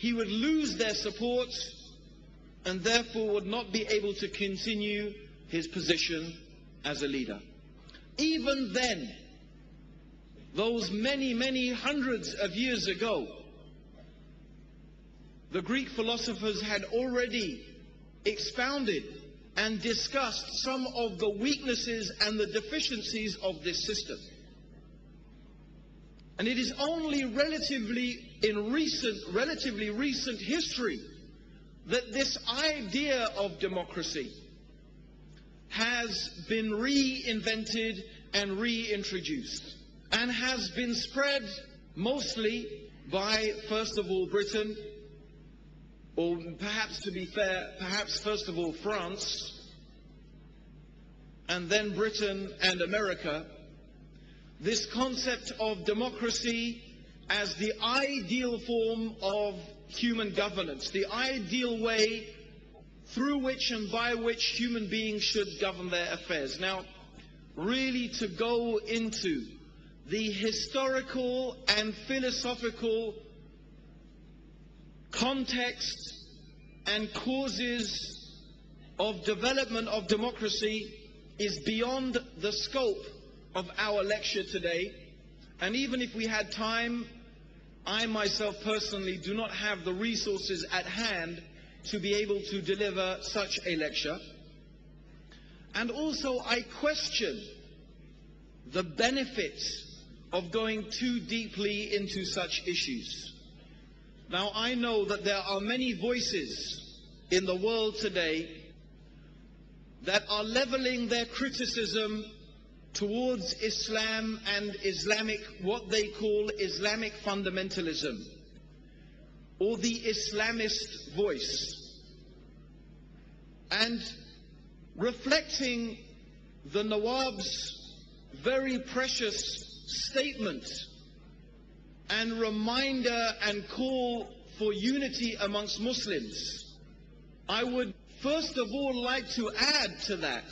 he would lose their support and therefore would not be able to continue his position as a leader. Even then, those many hundreds of years ago, the Greek philosophers had already expounded and discussed some of the weaknesses and the deficiencies of this system. And it is only relatively recent history that this idea of democracy has been reinvented and reintroduced, and has been spread mostly by, first of all, Britain, or perhaps, to be fair, perhaps first of all France, and then Britain and America. This concept of democracy as the ideal form of human governance, the ideal way through which and by which human beings should govern their affairs. Now, really to go into the historical and philosophical context and causes of development of democracy is beyond the scope of our lecture today. And even if we had time, I myself personally do not have the resources at hand to be able to deliver such a lecture. And also I question the benefits of going too deeply into such issues. Now, I know that there are many voices in the world today that are leveling their criticism towards Islam and what they call Islamic fundamentalism, or the Islamist voice, and reflecting the Nawab's very precious statement and reminder and call for unity amongst Muslims. I would first of all like to add to that,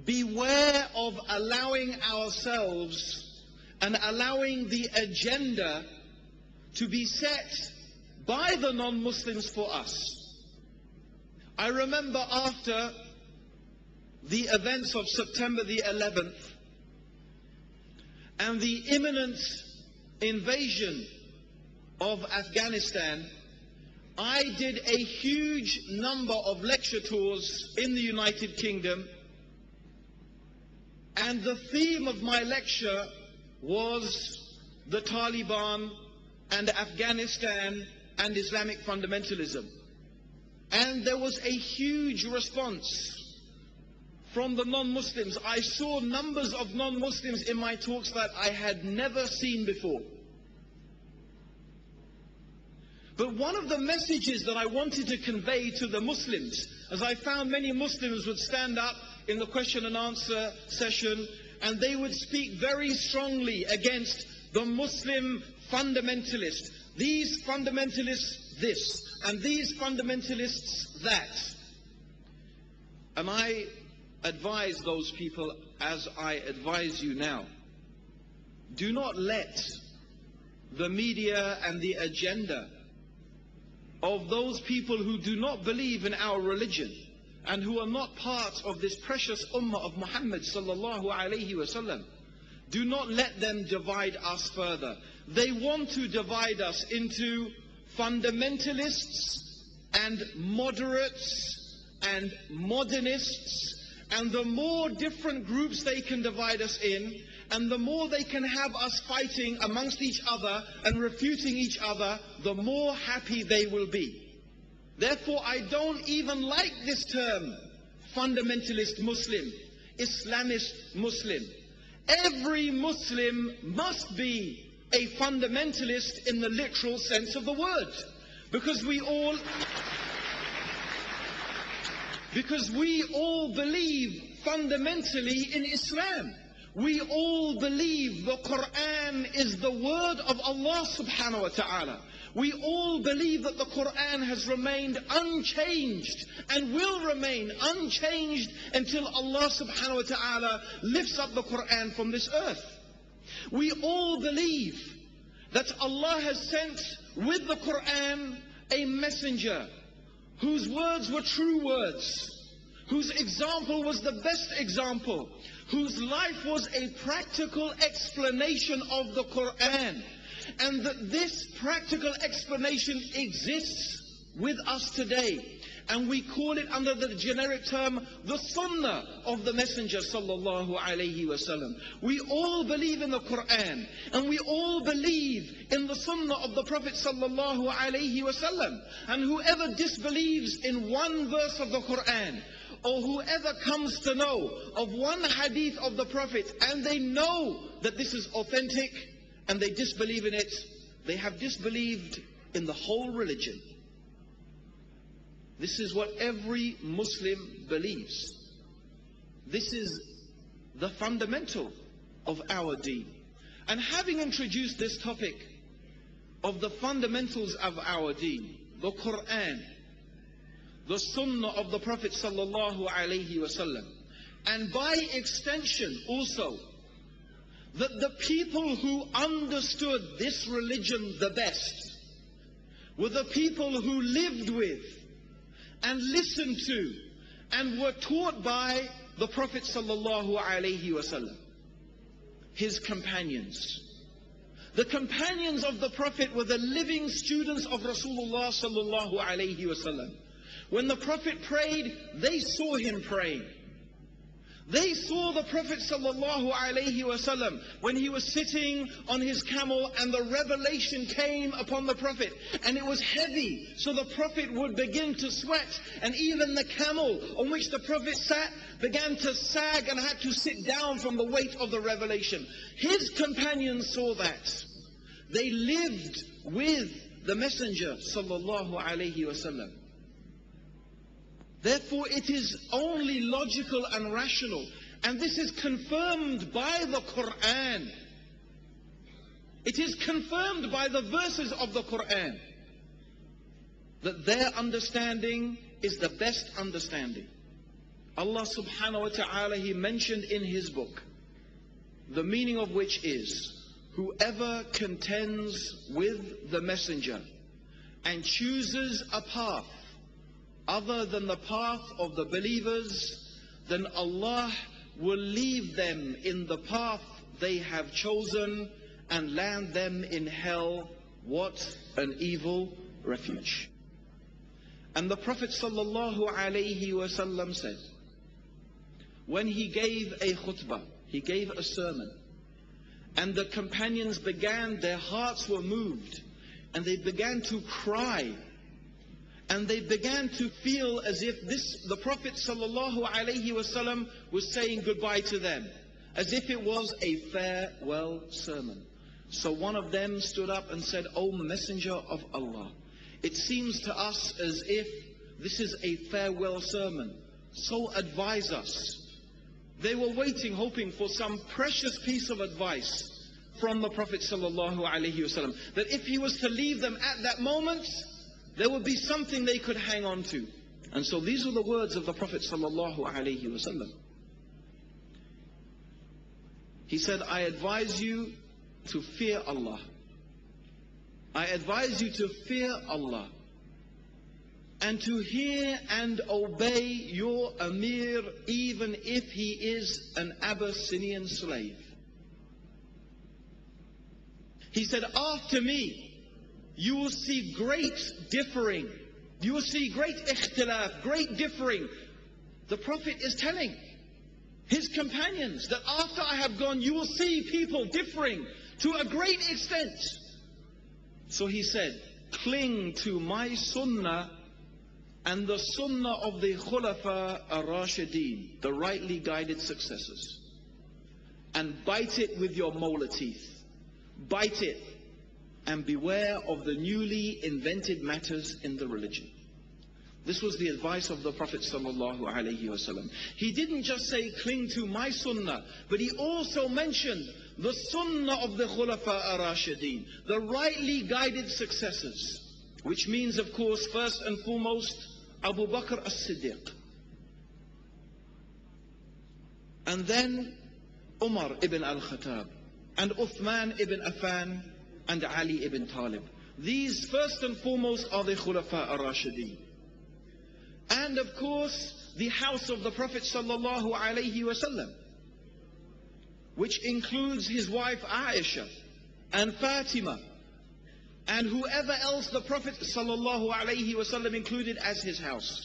beware of allowing ourselves and allowing the agenda to be set by the non-Muslims for us. I remember after the events of September the 11th and the imminent invasion of Afghanistan, I did a huge number of lecture tours in the United Kingdom, and the theme of my lecture was the Taliban and Afghanistan and Islamic fundamentalism. And there was a huge response from the non-Muslims. I saw numbers of non-Muslims in my talks that I had never seen before. But one of the messages that I wanted to convey to the Muslims, as I found many Muslims would stand up in the question and answer session, and they would speak very strongly against the Muslim fundamentalists. These fundamentalists this, and these fundamentalists that. And I advise those people, as I advise you now, do not let the media and the agenda of those people who do not believe in our religion and who are not part of this precious ummah of Muhammad sallallahu alayhi wasallam, do not let them divide us further. They want to divide us into fundamentalists and moderates and modernists, and the more different groups they can divide us in, and the more they can have us fighting amongst each other and refuting each other, the more happy they will be. Therefore, I don't even like this term, fundamentalist Muslim, Islamist Muslim. Every Muslim must be a fundamentalist in the literal sense of the word, because we all believe fundamentally in Islam. We all believe the Quran is the word of Allah subhanahu wa ta'ala. We all believe that the Quran has remained unchanged and will remain unchanged until Allah subhanahu wa ta'ala lifts up the Quran from this earth. We all believe that Allah has sent with the Quran a messenger whose words were true words, whose example was the best example, whose life was a practical explanation of the Quran, and that this practical explanation exists with us today. And we call it under the generic term, the Sunnah of the Messenger sallallahu alayhi wasallam. We all believe in the Quran, and we all believe in the Sunnah of the Prophet sallallahu alayhi wasallam. And whoever disbelieves in one verse of the Quran, or whoever comes to know of one hadith of the Prophet, and they know that this is authentic, and they disbelieve in it, they have disbelieved in the whole religion. This is what every Muslim believes. This is the fundamental of our deen. And having introduced this topic of the fundamentals of our deen, the Quran, the Sunnah of the Prophet sallallahu alaihi wasallam, and by extension also that the people who understood this religion the best were the people who lived with and listened to and were taught by the Prophet sallallahu alaihi wasallam, his companions. The companions of the Prophet were the living students of Rasulullah sallallahu alaihi wasallam. When the Prophet prayed, they saw him praying. They saw the Prophet sallallahu alaihi wasallam when he was sitting on his camel and the revelation came upon the Prophet and it was heavy, so the Prophet would begin to sweat, and even the camel on which the Prophet sat began to sag and had to sit down from the weight of the revelation. His companions saw that. They lived with the Messenger sallallahu alaihi wasallam. Therefore, it is only logical and rational, and this is confirmed by the Quran. It is confirmed by the verses of the Quran that their understanding is the best understanding. Allah subhanahu wa ta'ala, He mentioned in His book, the meaning of which is, whoever contends with the Messenger and chooses a path other than the path of the believers, then Allah will leave them in the path they have chosen and land them in hell. What an evil refuge. And the Prophet sallallahu alaihi wasallam said, when he gave a khutbah, he gave a sermon, and the companions began, their hearts were moved, and they began to cry, and they began to feel as if the Prophet sallallahu alaihi wasallam was saying goodbye to them, as if it was a farewell sermon. So one of them stood up and said, "O Messenger of Allah, it seems to us as if this is a farewell sermon, so advise us." They were waiting, hoping for some precious piece of advice from the Prophet sallallahu alaihi wasallam, that if he was to leave them at that moment, there would be something they could hang on to. And so these were the words of the Prophet sallallahu alaihi wasallam. He said, I advise you to fear Allah. I advise you to fear Allah and to hear and obey your Amir, even if he is an Abyssinian slave. He said, after me, you will see great differing. You will see great ikhtilaf, great differing. The Prophet is telling his companions that after I have gone, you will see people differing to a great extent. So he said, cling to my sunnah and the sunnah of the Khulafa ar-Rashideen, the rightly guided successors, and bite it with your molar teeth. Bite it. And beware of the newly invented matters in the religion. This was the advice of the Prophet sallallahu alaihi wasallam. He didn't just say cling to my sunnah, but he also mentioned the sunnah of the Khulafa ar-Rashideen, the rightly guided successors, which means, of course, first and foremost, Abu Bakr as-Siddiq, and then Umar ibn al-Khattab, and Uthman ibn Affan, and Ali ibn Talib. These first and foremost are the Khulafa ar-Rashidin. And of course, the house of the Prophet sallallahu alaihi wasallam, which includes his wife Aisha and Fatima and whoever else the Prophet sallallahu alaihi wasallam included as his house.